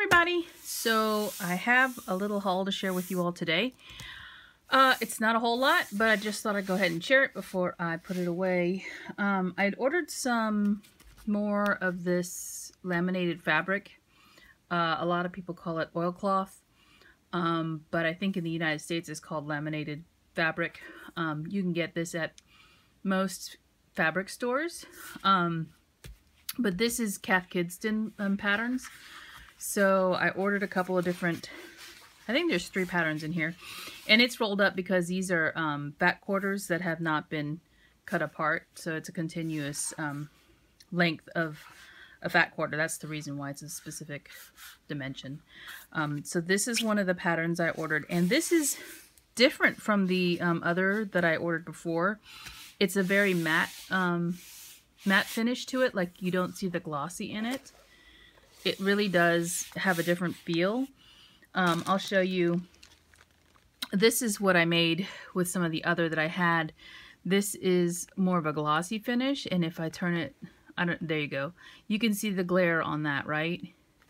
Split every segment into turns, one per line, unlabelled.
everybody. So I have a little haul to share with you all today. It's not a whole lot, but I just thought I'd go ahead and share it before I put it away. I'd ordered some more of this laminated fabric. A lot of people call it oilcloth, but I think in the United States it's called laminated fabric. You can get this at most fabric stores. But this is Cath Kidston patterns. So I ordered a couple of different, I think there's 3 patterns in here. And it's rolled up because these are back quarters that have not been cut apart. So it's a continuous length of a fat quarter. That's the reason why it's a specific dimension. So this is one of the patterns I ordered. And this is different from the other that I ordered before. It's a very matte finish to it, like you don't see the glossy in it. It really does have a different feel. I'll show you. This is what I made with some of the other that I had. This is more of a glossy finish, and if I turn it, there you go. You can see the glare on that, right?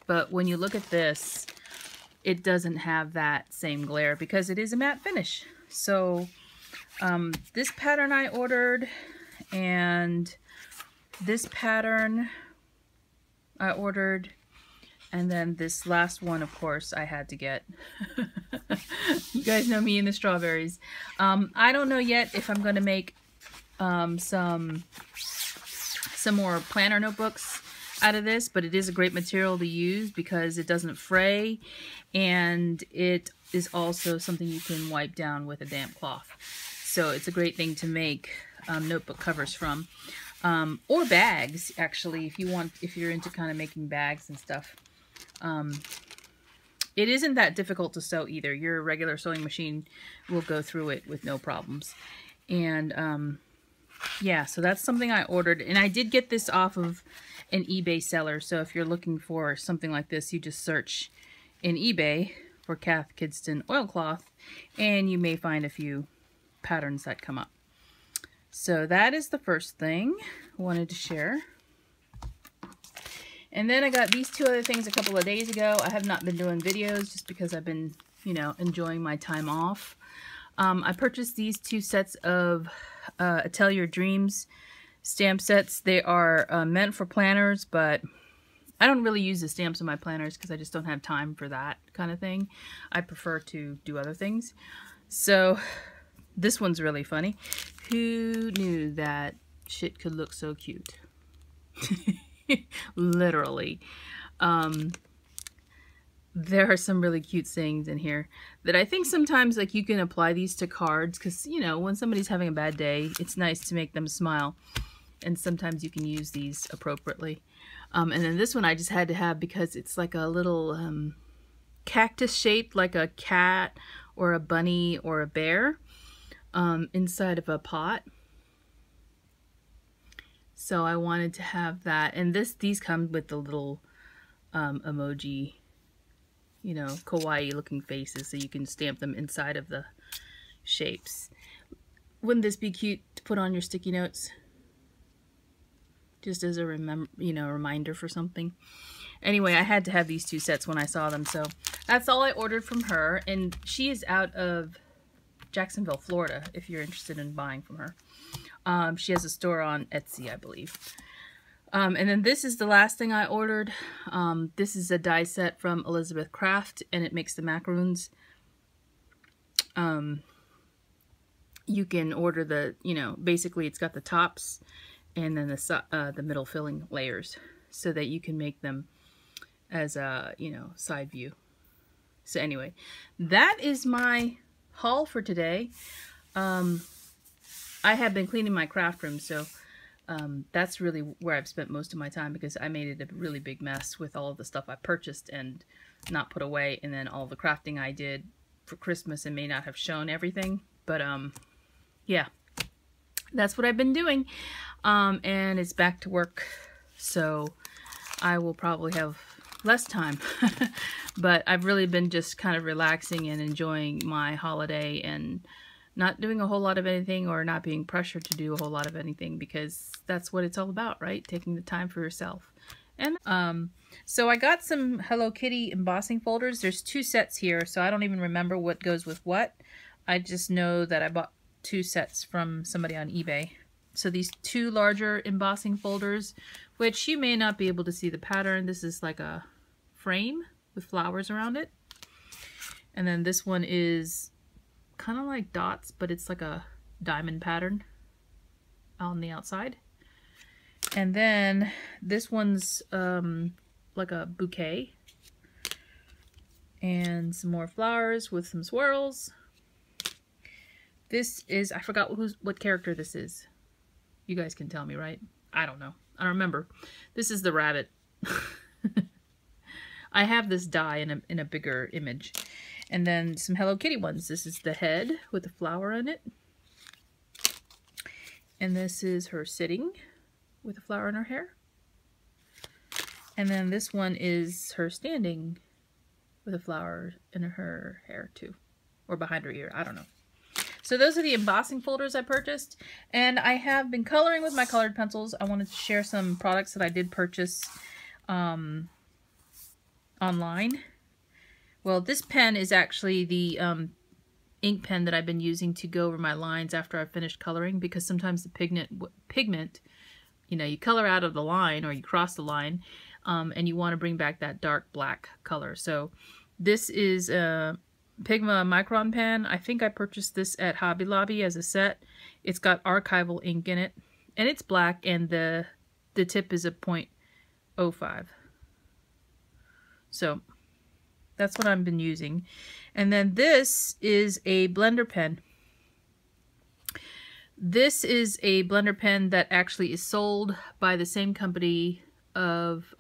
But when you look at this, it doesn't have that same glare because it is a matte finish. So this pattern I ordered, and this pattern I ordered, and then this last one, of course, I had to get. You guys know me and the strawberries. I don't know yet if I'm going to make some more planner notebooks out of this, but it is a great material to use because it doesn't fray, and it is also something you can wipe down with a damp cloth. So it's a great thing to make notebook covers from. Or bags, actually, if you're into kind of making bags and stuff. It isn't that difficult to sew either. Your regular sewing machine will go through it with no problems. And yeah, so that's something I ordered. And I did get this off of an eBay seller. So if you're looking for something like this, you just search in eBay for Cath Kidston oilcloth, and you may find a few patterns that come up. So that is the first thing I wanted to share. And then I got these 2 other things a couple of days ago. I have not been doing videos just because I've been, enjoying my time off. I purchased these 2 sets of Tell Your Dreams stamp sets. They are meant for planners, but I don't really use the stamps in my planners because I just don't have time for that kind of thing. I prefer to do other things. So this one's really funny. Who knew that shit could look so cute? Literally. There are some really cute sayings in here that I think sometimes like you can apply these to cards because, when somebody's having a bad day, it's nice to make them smile. And sometimes you can use these appropriately. And then this one I just had to have because it's like a little cactus shaped like a cat or a bunny or a bear. Inside of a pot. So I wanted to have that, and these come with the little emoji, kawaii looking faces, so you can stamp them inside of the shapes. Wouldn't this be cute to put on your sticky notes? Just as a reminder for something. Anyway, I had to have these 2 sets when I saw them, so that's all I ordered from her, and she is out of Jacksonville, Florida, if you're interested in buying from her. She has a store on Etsy, I believe. And then this is the last thing I ordered. This is a die set from Elizabeth Craft, and it makes the macaroons. You can order the, basically it's got the tops and then the middle filling layers so that you can make them as a, side view. So anyway, that is my haul for today. I have been cleaning my craft room, so that's really where I've spent most of my time because I made it a really big mess with all of the stuff I purchased and not put away, and then all the crafting I did for Christmas and may not have shown everything, but yeah, that's what I've been doing. And it's back to work, so I will probably have less time. But I've really been just kind of relaxing and enjoying my holiday and not doing a whole lot of anything or not being pressured to do a whole lot of anything because that's what it's all about, right? Taking the time for yourself So I got some Hello Kitty embossing folders. There's 2 sets here, so I don't even remember what goes with what. I just know that I bought 2 sets from somebody on eBay. So these 2 larger embossing folders, which you may not be able to see the pattern. This is like a frame with flowers around it. And then this one is kind of like dots, but it's like a diamond pattern on the outside. And then this one's like a bouquet. And some more flowers with some swirls. This is, I forgot what character this is. You guys can tell me, right? I don't know. I don't remember. This is the rabbit. I have this die in a bigger image. And then some Hello Kitty ones. This is the head with the flower in it. And this is her sitting with a flower in her hair. And then this one is her standing with a flower in her hair too. Or behind her ear. I don't know. So those are the embossing folders I purchased. And I have been coloring with my colored pencils. I wanted to share some products that I did purchase online. Well, this pen is actually the ink pen that I've been using to go over my lines after I've finished coloring, because sometimes the pigment, you know, you color out of the line or you cross the line, and you want to bring back that dark black color. So this is a Pigma Micron pen. I think I purchased this at Hobby Lobby as a set. It's got archival ink in it, and it's black, and the tip is a .05. So that's what I've been using. And then this is a blender pen. This is a blender pen that actually is sold by the same company of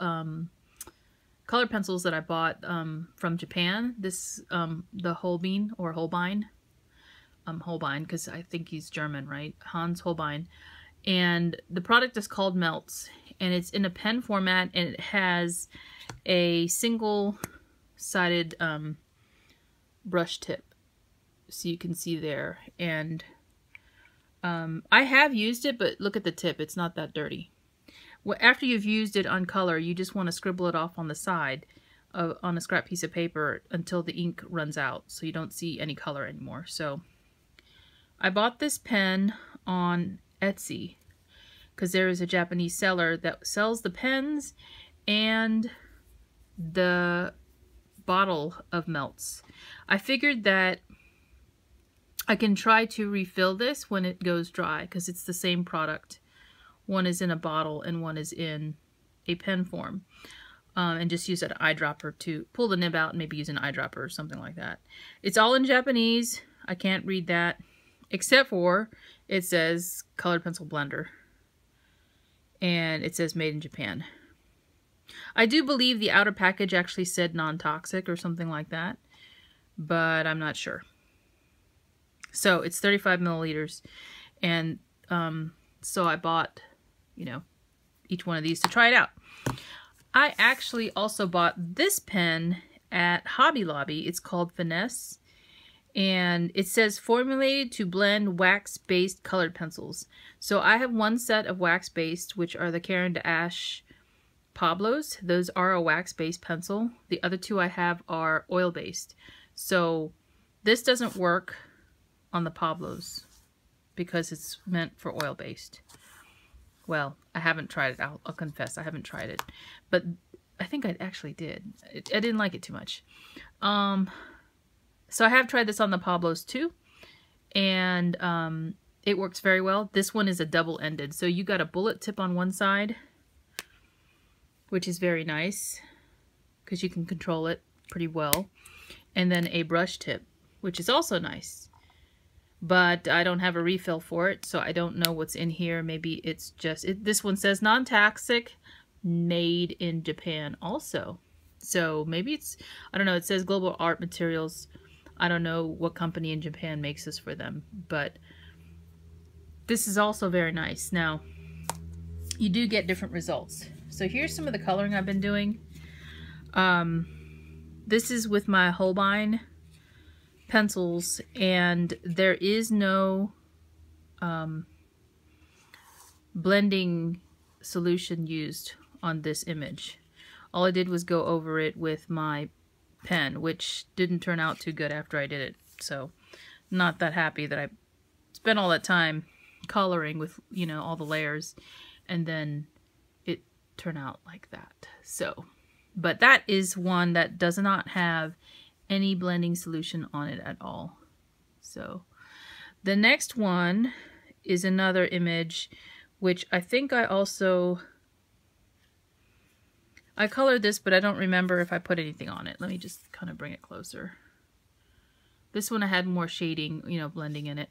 color pencils that I bought from Japan. This, the Holbein, or Holbein. Holbein, because I think he's German, right? Hans Holbein. And the product is called Melts. And it's in a pen format, and it has a single-sided brush tip. So you can see there. And I have used it, but look at the tip. It's not that dirty. Well, after you've used it on color, you just want to scribble it off on the side on a scrap piece of paper until the ink runs out, so you don't see any color anymore. So I bought this pen on Etsy because there is a Japanese seller that sells the pens and the bottle of Melts. I figured that I can try to refill this when it goes dry, because it's the same product. One is in a bottle and one is in a pen form. And just use an eyedropper to pull the nib out and maybe use an eyedropper or something like that. It's all in Japanese. I can't read that, except for it says colored pencil blender. And it says made in Japan. I do believe the outer package actually said non-toxic or something like that, but I'm not sure. So it's 35 milliliters. And so I bought, you know, each one of these to try it out. I actually also bought this pen at Hobby Lobby. It's called Finesse. And it says formulated to blend wax-based colored pencils. So I have one set of wax-based, which are the Caran d'Ache Pablos. Those are a wax-based pencil. The other two I have are oil-based. So this doesn't work on the Pablos because it's meant for oil-based. Well, I haven't tried it. I'll confess, I haven't tried it. But I think I actually did. I didn't like it too much. So I have tried this on the Pablos too. And it works very well. This one is a double-ended. So you got a bullet tip on one side, which is very nice because you can control it pretty well. And then a brush tip, which is also nice. But I don't have a refill for it, so I don't know what's in here. Maybe it's just... this one says non-toxic, made in Japan also. So maybe it's... I don't know. It says Global Art Materials. I don't know what company in Japan makes this for them. But this is also very nice. Now, you do get different results. So here's some of the coloring I've been doing. This is with my Holbein pencils, and there is no blending solution used on this image. All I did was go over it with my pen, which didn't turn out too good after I did it. So not that happy that I spent all that time coloring with, you know, all the layers, and then it turned out like that. So, but that is one that does not have any blending solution on it at all. So the next one is another image, which I think I colored this, but I don't remember if I put anything on it. Let me just kind of bring it closer. This one I had more shading, you know, blending in it.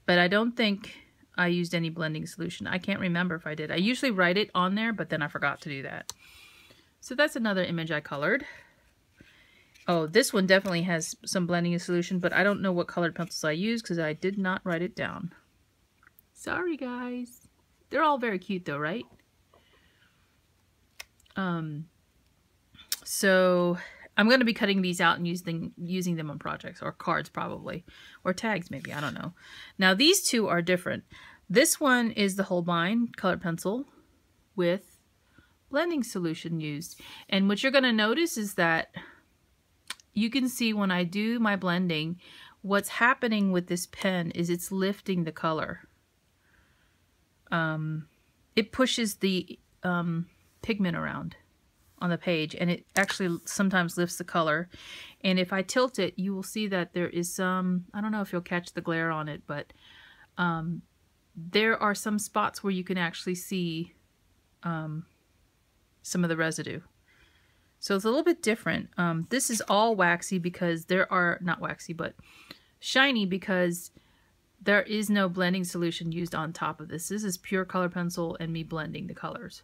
But I don't think I used any blending solution. I can't remember if I did. I usually write it on there, but then I forgot to do that. So that's another image I colored. Oh, this one definitely has some blending solution, but I don't know what colored pencils I used because I did not write it down. Sorry, guys. They're all very cute though, right? So I'm going to be cutting these out and using them on projects or cards probably, or tags maybe, I don't know. Now these two are different. This one is the Holbein colored pencil with blending solution used. And what you're going to notice is that you can see when I do my blending, what's happening with this pen is it's lifting the color. It pushes the pigment around on the page, and it actually sometimes lifts the color. And if I tilt it, you will see that there is some, I don't know if you'll catch the glare on it, but there are some spots where you can actually see some of the residue. So it's a little bit different. This is all waxy because there are, not waxy, but shiny because there is no blending solution used on top of this. This is pure color pencil and me blending the colors.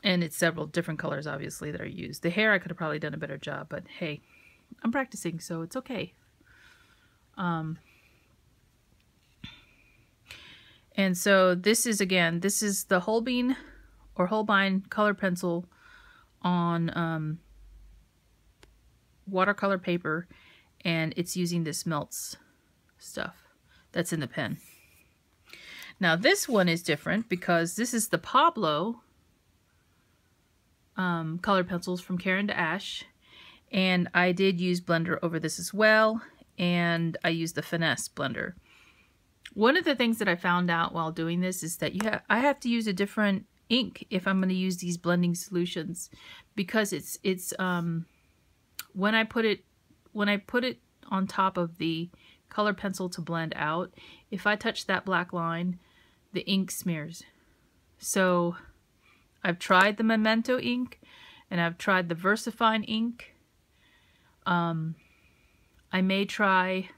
And it's several different colors, obviously, that are used. The hair, I could have probably done a better job, but hey, I'm practicing, so it's okay. And so this is, again, this is the Holbein color pencil on watercolor paper, and it's using this melts stuff that's in the pen. Now this one is different because this is the Pablo colored pencils from Caron to Ash, and I did use blender over this as well, and I used the Finesse blender. One of the things that I found out while doing this is that I have to use a different ink if I'm going to use these blending solutions, because it's when I put it on top of the color pencil to blend out, if I touch that black line, the ink smears. So I've tried the Memento ink and I've tried the VersaFine ink. I may try,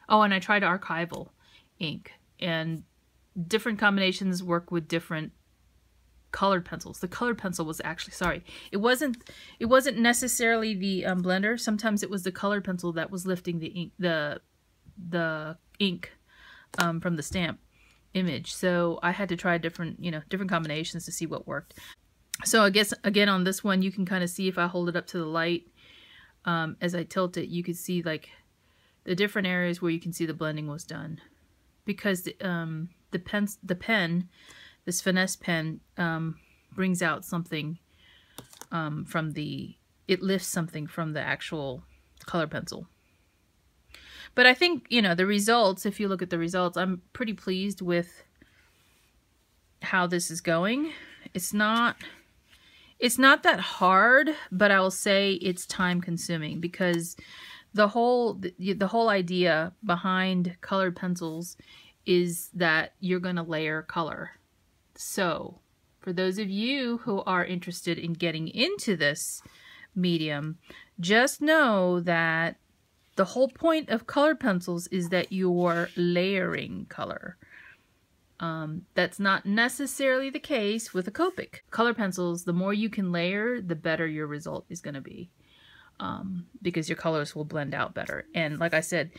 oh, and I tried archival ink, and different combinations work with different colored pencils. The colored pencil was actually, sorry, it wasn't necessarily the blender. Sometimes it was the colored pencil that was lifting the ink, the ink from the stamp image. So I had to try different combinations to see what worked. So I guess again on this one you can kind of see, if I hold it up to the light, as I tilt it, you can see like the different areas where you can see the blending was done, because the pen, this Finesse pen, brings out something it lifts something from the actual color pencil. But I think, the results, if you look at the results, I'm pretty pleased with how this is going. It's not that hard, but I will say it's time consuming, because the whole idea behind colored pencils is that you're going to layer color. So for those of you who are interested in getting into this medium, just know that the whole point of colored pencils is that you're layering color. That's not necessarily the case with a Copic. Color pencils, the more you can layer, the better your result is going to be, because your colors will blend out better. And like I said,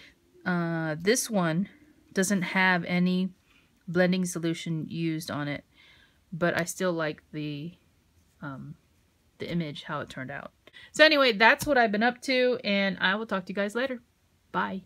this one doesn't have any blending solution used on it, but I still like the image, how it turned out. So anyway, that's what I've been up to, and I will talk to you guys later. Bye.